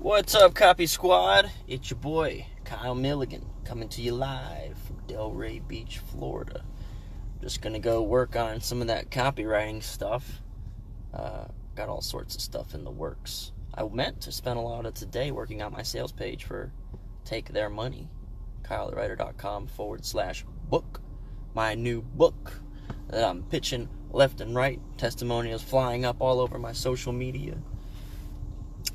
What's up, Copy Squad? It's your boy, Kyle Milligan, coming to you live from Delray Beach, Florida. Just gonna go work on some of that copywriting stuff. Got all sorts of stuff in the works. I meant to spend a lot of today working on my sales page for Take Their Money, copywriter.com/book, my new book that I'm pitching left and right, testimonials flying up all over my social media.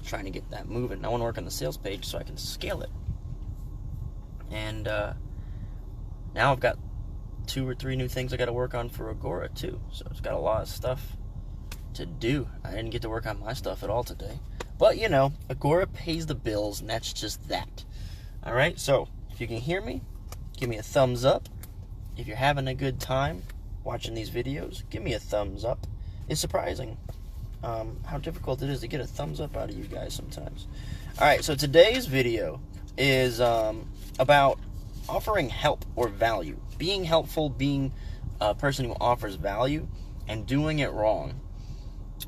Trying to get that moving. I want to work on the sales page so I can scale it. And now I've got 2 or 3 new things I got to work on for Agora too. So it's got a lot of stuff to do. I didn't get to work on my stuff at all today. But you know, Agora pays the bills, and that's just that. Alright, so if you can hear me, give me a thumbs up. If you're having a good time watching these videos, give me a thumbs up. It's surprising how difficult it is to get a thumbs up out of you guys sometimes. Alright, so today's video is about offering help or value. Being helpful, being a person who offers value, and doing it wrong.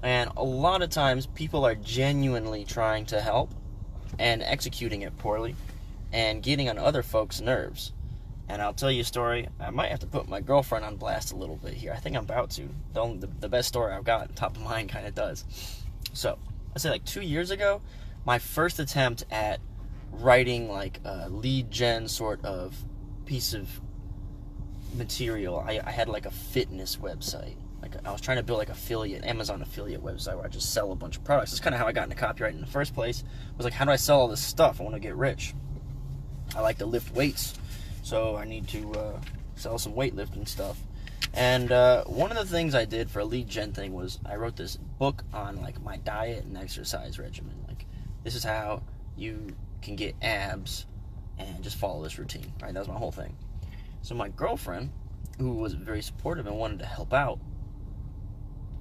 And a lot of times people are genuinely trying to help and executing it poorly and getting on other folks' nerves. And I'll tell you a story. I might have to put my girlfriend on blast a little bit here. I think I'm about to. The best story I've got, top of mind, kind of does. So, I'd say like 2 years ago, my first attempt at writing like a lead gen sort of piece of material. I had like a fitness website. Like I was trying to build like Amazon affiliate website where I just sell a bunch of products. That's kind of how I got into copywriting in the first place. I was like, how do I sell all this stuff? I want to get rich. I like to lift weights. So I need to sell some weightlifting stuff. And one of the things I did for a lead gen thing was I wrote this book on like my diet and exercise regimen. Like, this is how you can get abs and just follow this routine, right? That was my whole thing. So my girlfriend, who was very supportive and wanted to help out,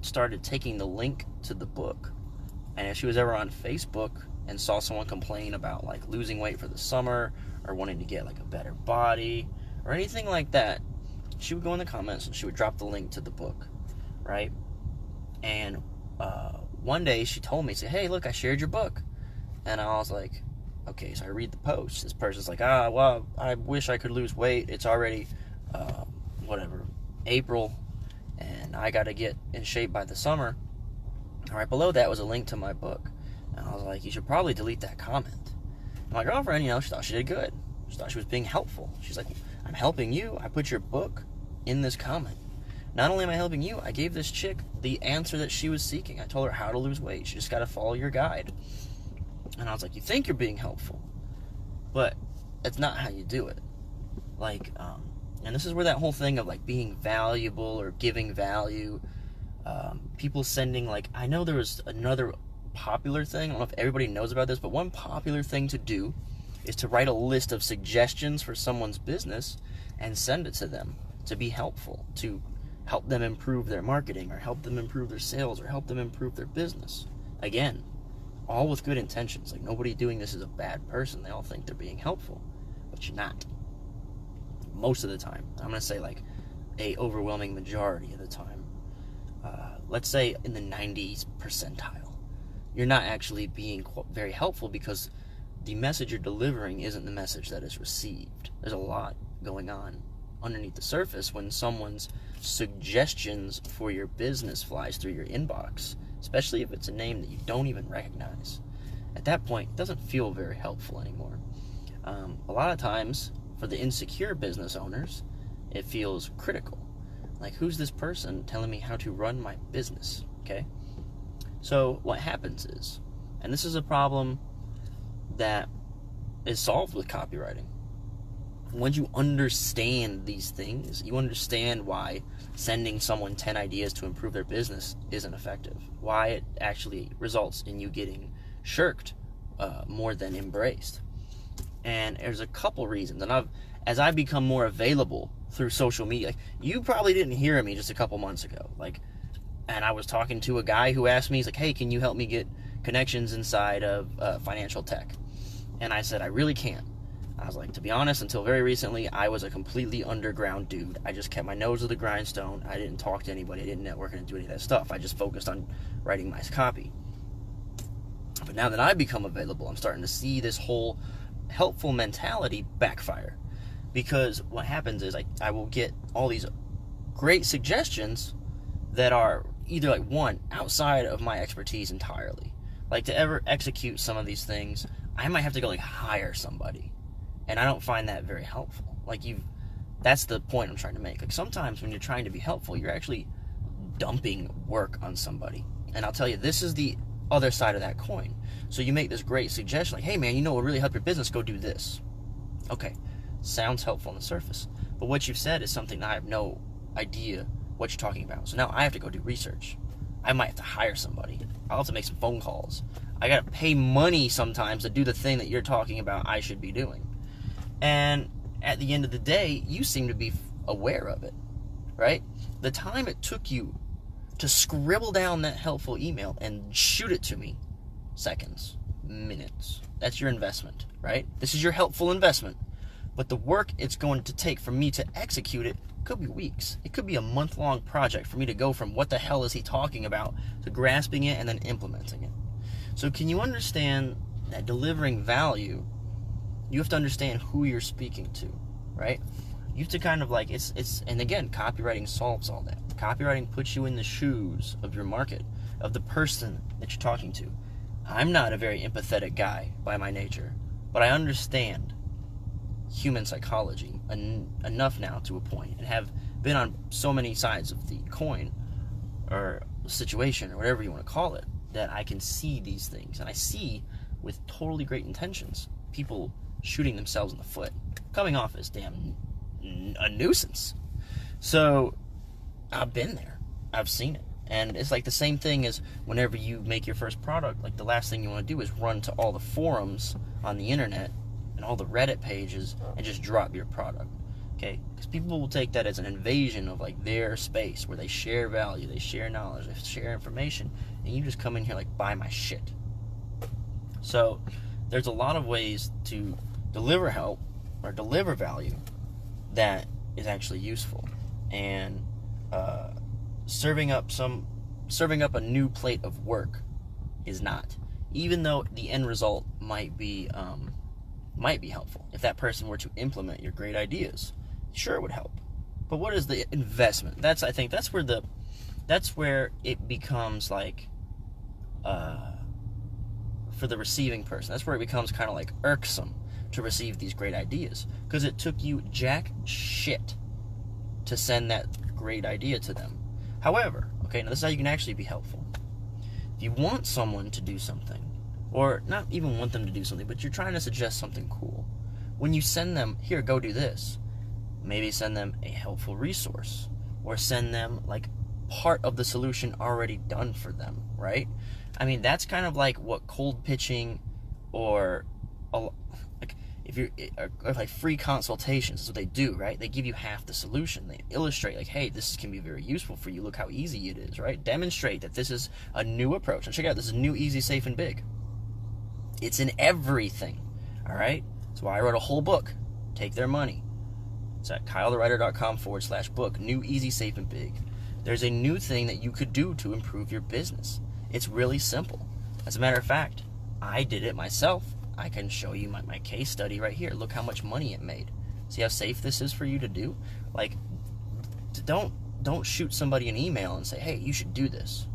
started taking the link to the book. And if she was ever on Facebook and saw someone complain about like losing weight for the summer or wanting to get like a better body or anything like that, she would go in the comments and she would drop the link to the book, right? And one day she told me, say, hey, look, I shared your book. And I was like, okay. So I read the post. This person's like, well, I wish I could lose weight. It's already April, and I got to get in shape by the summer. And right below that was a link to my book. And I was like, you should probably delete that comment. And my girlfriend, she thought she did good. She thought she was being helpful. She's like, I'm helping you. I put your book in this comment. Not only am I helping you, I gave this chick the answer that she was seeking. I told her how to lose weight. She just got to follow your guide. And I was like, you think you're being helpful, but it's not how you do it. Like, and this is where that whole thing of like being valuable or giving value, people sending like, I know there was another popular thing, I don't know if everybody knows about this, but one popular thing to do is to write a list of suggestions for someone's business and send it to them to be helpful, to help them improve their marketing or help them improve their sales or help them improve their business. Again, all with good intentions. Like, nobody doing this is a bad person. They all think they're being helpful, but you're not. Most of the time. I'm going to say like a overwhelming majority of the time. Let's say in the 90s percentile. You're not actually being very helpful because the message you're delivering isn't the message that is received. There's a lot going on underneath the surface when someone's suggestions for your business flies through your inbox, especially if it's a name that you don't even recognize. At that point, it doesn't feel very helpful anymore. A lot of times, for the insecure business owners, it feels critical. Like, who's this person telling me how to run my business? Okay? So what happens is, and this is a problem that is solved with copywriting. Once you understand these things, you understand why sending someone 10 ideas to improve their business isn't effective. Why it actually results in you getting shirked more than embraced. And there's a couple reasons. And as I become more available through social media, like, you probably didn't hear me just a couple months ago. And I was talking to a guy who asked me, he's like, hey, can you help me get connections inside of financial tech? And I said, I really can't. I was like, to be honest, until very recently, I was a completely underground dude. I just kept my nose to the grindstone. I didn't talk to anybody. I didn't network. I didn't do any of that stuff. I just focused on writing my copy. But now that I become available, I'm starting to see this whole helpful mentality backfire. Because what happens is I will get all these great suggestions that are either like, one, outside of my expertise entirely. Like, to ever execute some of these things, I might have to go like hire somebody. And I don't find that very helpful. Like, that's the point I'm trying to make. Like, sometimes when you're trying to be helpful, you're actually dumping work on somebody. And I'll tell you, this is the other side of that coin. So you make this great suggestion, like, hey man, you know what will really help your business? Go do this. Okay, sounds helpful on the surface. But what you've said is something that I have no idea what you're talking about. So now I have to go do research. I might have to hire somebody. I'll have to make some phone calls. I gotta pay money sometimes to do the thing that you're talking about I should be doing. And at the end of the day, you seem to be aware of it, right? The time it took you to scribble down that helpful email and shoot it to me, seconds, minutes. That's your investment, right? This is your helpful investment. But the work it's going to take for me to execute it could be weeks. It could be a month-long project for me to go from what the hell is he talking about to grasping it and then implementing it. So can you understand that delivering value, you have to understand who you're speaking to, right? You have to kind of like, and again, copywriting solves all that. Copywriting puts you in the shoes of your market, of the person that you're talking to. I'm not a very empathetic guy by my nature, but I understand human psychology enough now to a point, and have been on so many sides of the coin or situation or whatever you want to call it, that I can see these things. And I see, with totally great intentions, people shooting themselves in the foot, coming off as damn a nuisance. So I've been there. I've seen it. And it's like the same thing as whenever you make your first product, like the last thing you want to do is run to all the forums on the internet and all the Reddit pages and just drop your product. Okay? Because people will take that as an invasion of like their space where they share value, they share knowledge, they share information, and you just come in here like, buy my shit. So there's a lot of ways to deliver help or deliver value that is actually useful. And serving up a new plate of work is not, even though the end result might be helpful. If that person were to implement your great ideas, sure, it would help. But what is the investment? I think that's where it becomes like, for the receiving person, that's where it becomes kind of like irksome to receive these great ideas, because it took you jack shit to send that great idea to them. However, okay, now this is how you can actually be helpful. If you want someone to do something, or not even want them to do something, but you're trying to suggest something cool, when you send them, here, go do this, maybe send them a helpful resource, or send them like part of the solution already done for them, right? I mean, that's kind of like what cold pitching or like if you're like free consultations is what they do, right? They give you half the solution. They illustrate like, hey, this can be very useful for you. Look how easy it is, right? Demonstrate that this is a new approach. And check it out, this is new, easy, safe, and big. It's in everything, all right? That's why I wrote a whole book. Take their money. It's at kylethewriter.com/book. New, easy, safe, and big. There's a new thing that you could do to improve your business. It's really simple. As a matter of fact, I did it myself. I can show you my case study right here. Look how much money it made. See how safe this is for you to do? Like, don't shoot somebody an email and say, hey, you should do this.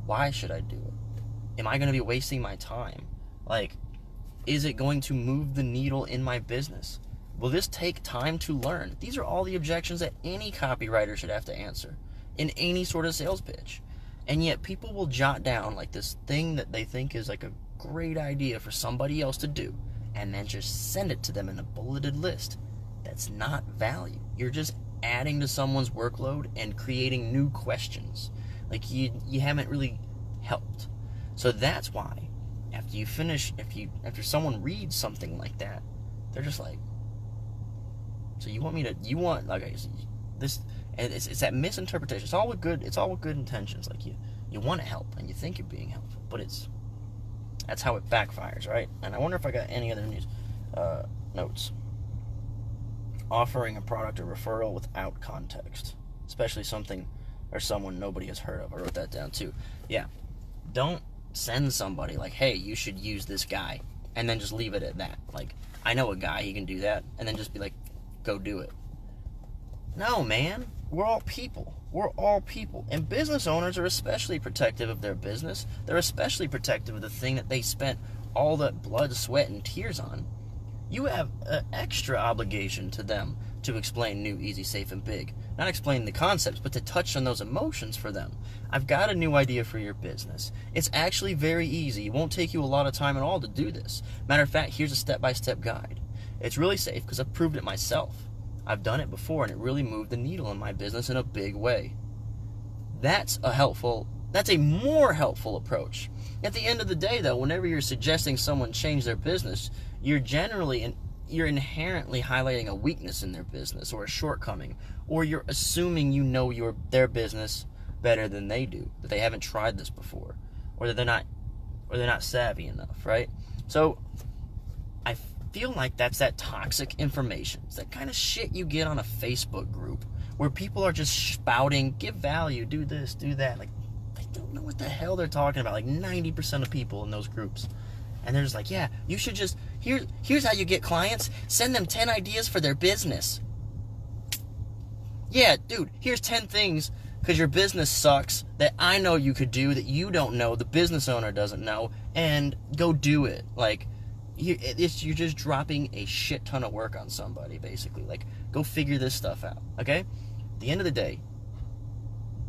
Why should I do it? Am I going to be wasting my time? Like, is it going to move the needle in my business? Will this take time to learn? These are all the objections that any copywriter should have to answer in any sort of sales pitch. And yet people will jot down like this thing that they think is like a great idea for somebody else to do, and then just send it to them in a bulleted list. That's not value. You're just adding to someone's workload and creating new questions. Like you haven't really helped. So that's why after you finish, after someone reads something like that, they're just like, so you want like this, and it's that misinterpretation. It's all with good intentions. Like you want to help and you think you're being helpful, but that's how it backfires, right? And I wonder if I got any other news notes. Offering a product or referral without context, especially something or someone nobody has heard of. I wrote that down too. Yeah, don't send somebody like, hey, you should use this guy, and then just leave it at that. Like, I know a guy, he can do that, and then just be like, go do it. No, man. We're all people. We're all people. And business owners are especially protective of their business. They're especially protective of the thing that they spent all that blood, sweat, and tears on. You have an extra obligation to them to explain new, easy, safe, and big. Not explain the concepts, but to touch on those emotions for them. I've got a new idea for your business. It's actually very easy. It won't take you a lot of time at all to do this. Matter of fact, here's a step-by-step guide. It's really safe because I've proved it myself. I've done it before, and it really moved the needle in my business in a big way. That's a more helpful approach. At the end of the day, though, whenever you're suggesting someone change their business, you're inherently highlighting a weakness in their business or a shortcoming, or you're assuming you know their business better than they do, that they haven't tried this before, or that they're not savvy enough, right? So I feel like that's that toxic information. It's that kind of shit you get on a Facebook group where people are just spouting, give value, do this, do that. Like, they don't know what the hell they're talking about. Like 90% of people in those groups. And they're just like, yeah, you should just, here's how you get clients. Send them 10 ideas for their business. Yeah, dude, here's 10 things because your business sucks that I know you could do that you don't know, the business owner doesn't know, and go do it. Like, you're just dropping a shit ton of work on somebody, basically. Like, go figure this stuff out, okay? At the end of the day,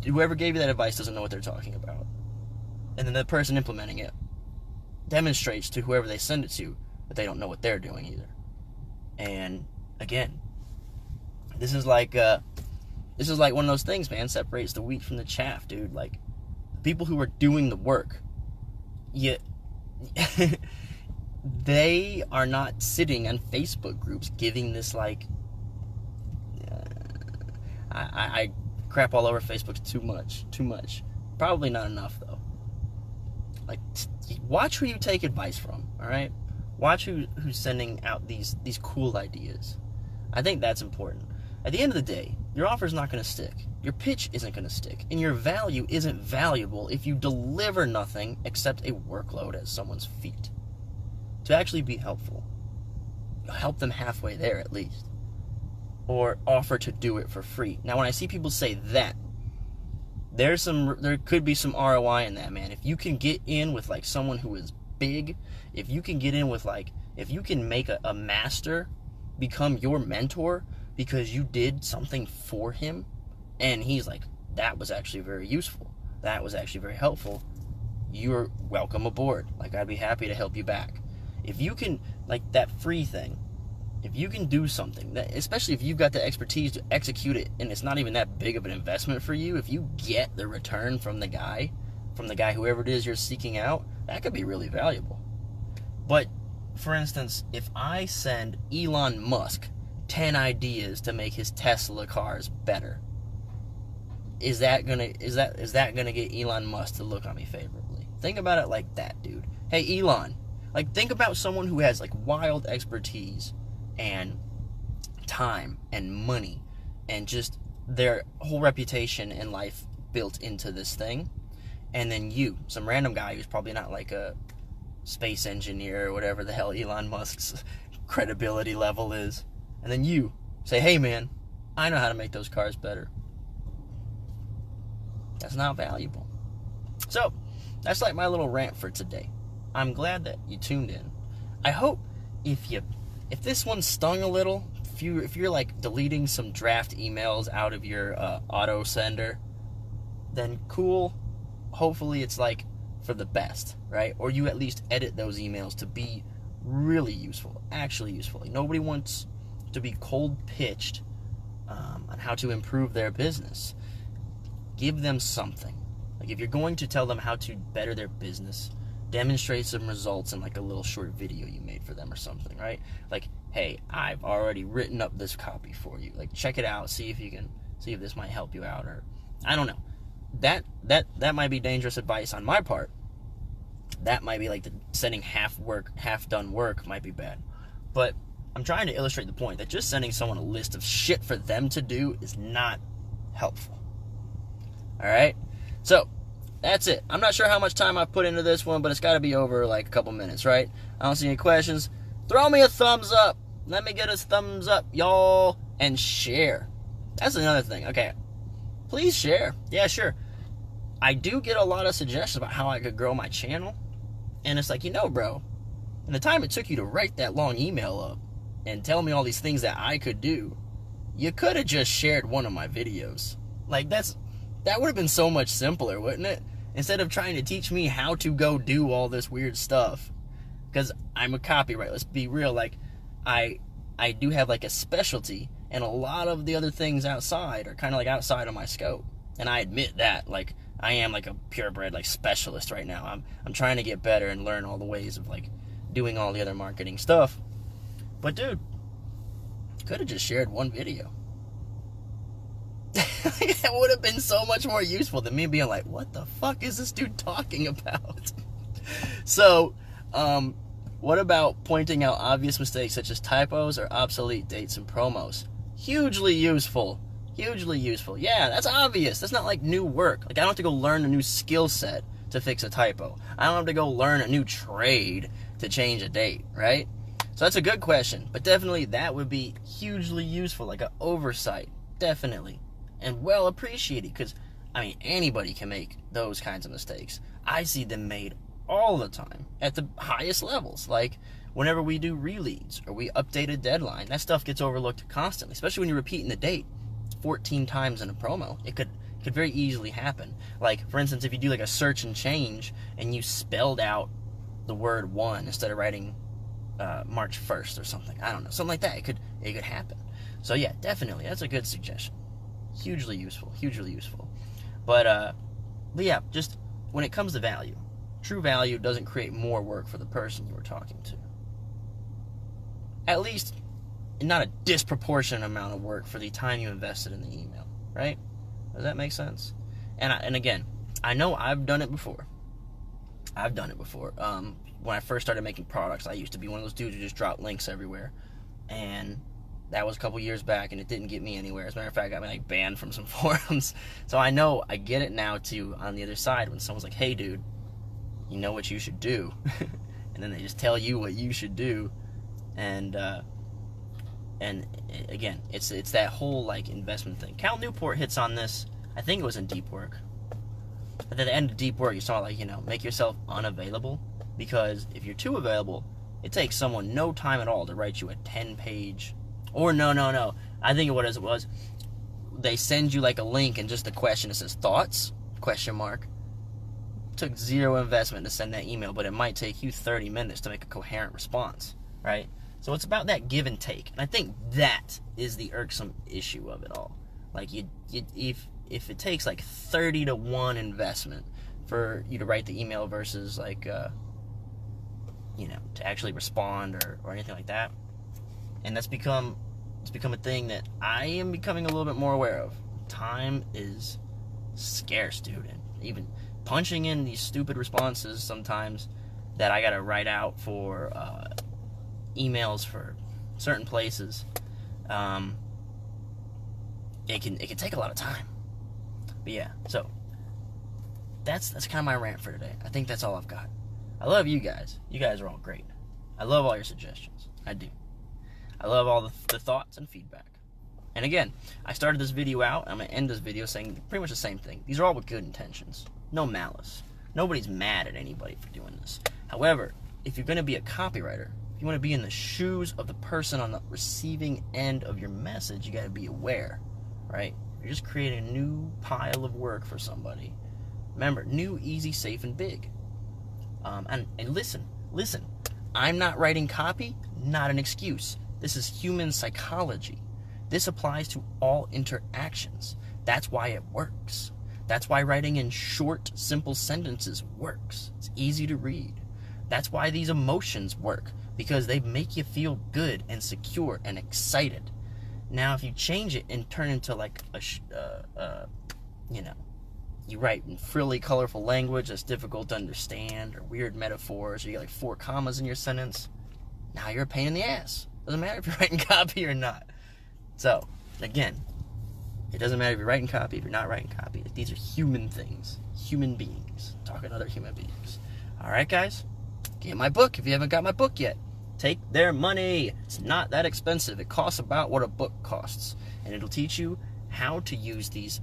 whoever gave you that advice doesn't know what they're talking about. And then the person implementing it demonstrates to whoever they send it to that they don't know what they're doing either. And, again, this is like one of those things, man, separates the wheat from the chaff, dude. Like, people who are doing the work, they are not sitting on Facebook groups giving this, like, I crap all over Facebook too much. Probably not enough, though. Like, watch who you take advice from, all right? Watch who's sending out these cool ideas. I think that's important. At the end of the day, your offer's not going to stick. Your pitch isn't going to stick. And your value isn't valuable if you deliver nothing except a workload at someone's feet. To actually be helpful, help them halfway there at least. Or offer to do it for free. Now, when I see people say that, there could be some ROI in that, man. If you can get in with, like, someone who is big, if you can get in with, like, if you can make a master become your mentor because you did something for him, and he's like, that was actually very useful, that was actually very helpful, you're welcome aboard. Like, I'd be happy to help you back. If you can, like, that free thing, if you can do something, that, especially if you've got the expertise to execute it, and it's not even that big of an investment for you, if you get the return from the guy, whoever it is you're seeking out, that could be really valuable. But, for instance, if I send Elon Musk 10 ideas to make his Tesla cars better, is that gonna get Elon Musk to look on me favorably? Think about it like that, dude. Hey, Elon, like, think about someone who has, like, wild expertise and time and money and just their whole reputation in life built into this thing, and then you, some random guy who's probably not like a space engineer or whatever the hell Elon Musk's credibility level is, and then you say, hey man, I know how to make those cars better. That's not valuable. So that's like my little rant for today. I'm glad that you tuned in. I hope if this one stung a little, if you're like deleting some draft emails out of your auto sender, then cool. Hopefully it's like for the best, right? Or you at least edit those emails to be really useful, actually useful. Like, nobody wants to be cold pitched on how to improve their business. Give them something. Like, if you're going to tell them how to better their business, demonstrate some results in like a little short video you made for them or something, right? Like, hey, I've already written up this copy for you. Like, check it out, see if this might help you out, or I don't know. That might be dangerous advice on my part. That might be like sending half done work might be bad. But I'm trying to illustrate the point that just sending someone a list of shit for them to do is not helpful. All right? So, That's it. I'm not sure how much time I put into this one, but it's got to be over like a couple minutes, right? I don't see any questions. Throw me a thumbs up. Let me get a thumbs up, y'all. And share. That's another thing. Okay. Please share. Yeah, sure. I do get a lot of suggestions about how I could grow my channel. And it's like, bro, in the time it took you to write that long email up and tell me all these things that I could do, you could have just shared one of my videos. Like, that would have been so much simpler, wouldn't it? Instead of trying to teach me how to go do all this weird stuff. Because I'm a copywriter. Let's be real. Like, I do have like a specialty, and a lot of the other things outside are kind of like outside of my scope. And I admit that. Like, I am like a purebred like specialist right now. I'm trying to get better and learn all the ways of like doing all the other marketing stuff. But dude, could have just shared one video. That would have been so much more useful than me being like, what the fuck is this dude talking about? So, what about pointing out obvious mistakes such as typos or obsolete dates and promos? Hugely useful. Hugely useful. Yeah, that's obvious. That's not like new work. Like, I don't have to go learn a new skill set to fix a typo. I don't have to go learn a new trade to change a date, right? So that's a good question. But definitely that would be hugely useful, like an oversight. Definitely. And well appreciated, because, I mean, anybody can make those kinds of mistakes. I see them made all the time at the highest levels. Like, whenever we do releads or we update a deadline, that stuff gets overlooked constantly, especially when you're repeating the date 14 times in a promo. It could very easily happen. Like, for instance, if you do like a search and change and you spelled out the word one instead of writing March 1st or something, I don't know, something like that, it could happen. So yeah, definitely, that's a good suggestion. Hugely useful. But yeah, just when it comes to value, true value doesn't create more work for the person you were talking to. At least not a disproportionate amount of work for the time you invested in the email, right? Does that make sense? And again, I know I've done it before. When I first started making products, I used to be one of those dudes who just dropped links everywhere. And that was a couple years back, and it didn't get me anywhere. As a matter of fact, I got me like banned from some forums. So I know, I get it now too, on the other side, when someone's like, hey dude, you know what you should do. And then they just tell you what you should do. And again, it's that whole like investment thing. Cal Newport hits on this. I think it was in Deep Work. At the end of Deep Work, you saw like, make yourself unavailable, because if you're too available, it takes someone no time at all to write you a 10-page. Or no. I think what it was, they send you like a link and just a question that says thoughts? ? Took zero investment to send that email, but it might take you 30 minutes to make a coherent response, right? So it's about that give and take. And I think that is the irksome issue of it all. Like, if it takes like 30-to-1 investment for you to write the email versus like, to actually respond or anything like that. And it's become a thing that I am becoming a little bit more aware of. Time is scarce, dude. And even punching in these stupid responses sometimes that I gotta write out for emails for certain places, it can take a lot of time. But yeah, so that's kind of my rant for today. I think that's all I've got. I love you guys. You guys are all great. I love all your suggestions. I do. I love all the thoughts and feedback. And again, I started this video out, I'm going to end this video saying pretty much the same thing. These are all with good intentions. No malice. Nobody's mad at anybody for doing this. However, if you're going to be a copywriter, if you want to be in the shoes of the person on the receiving end of your message, you got to be aware, right? You're just creating a new pile of work for somebody. Remember, new, easy, safe, and big. And listen, I'm not writing copy, not an excuse. This is human psychology. This applies to all interactions. That's why it works. That's why writing in short, simple sentences works. It's easy to read. That's why these emotions work, because they make you feel good and secure and excited. Now, if you change it and turn into like you write in frilly, colorful language that's difficult to understand, or weird metaphors, or you get like 4 commas in your sentence, now you're a pain in the ass. Doesn't matter if you're writing copy or not. So, again, It doesn't matter if you're writing copy, if you're not writing copy. These are human things. Human beings. Talking to other human beings. Alright, guys? Get my book if you haven't got my book yet. Take their money. It's not that expensive. It costs about what a book costs. And it'll teach you how to use these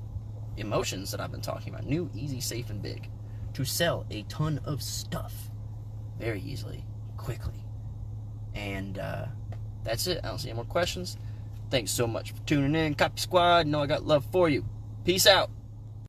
emotions that I've been talking about. New, easy, safe, and big. To sell a ton of stuff. Very easily. Quickly. And that's it. I don't see any more questions. Thanks so much for tuning in. Copy Squad. You know I got love for you. Peace out.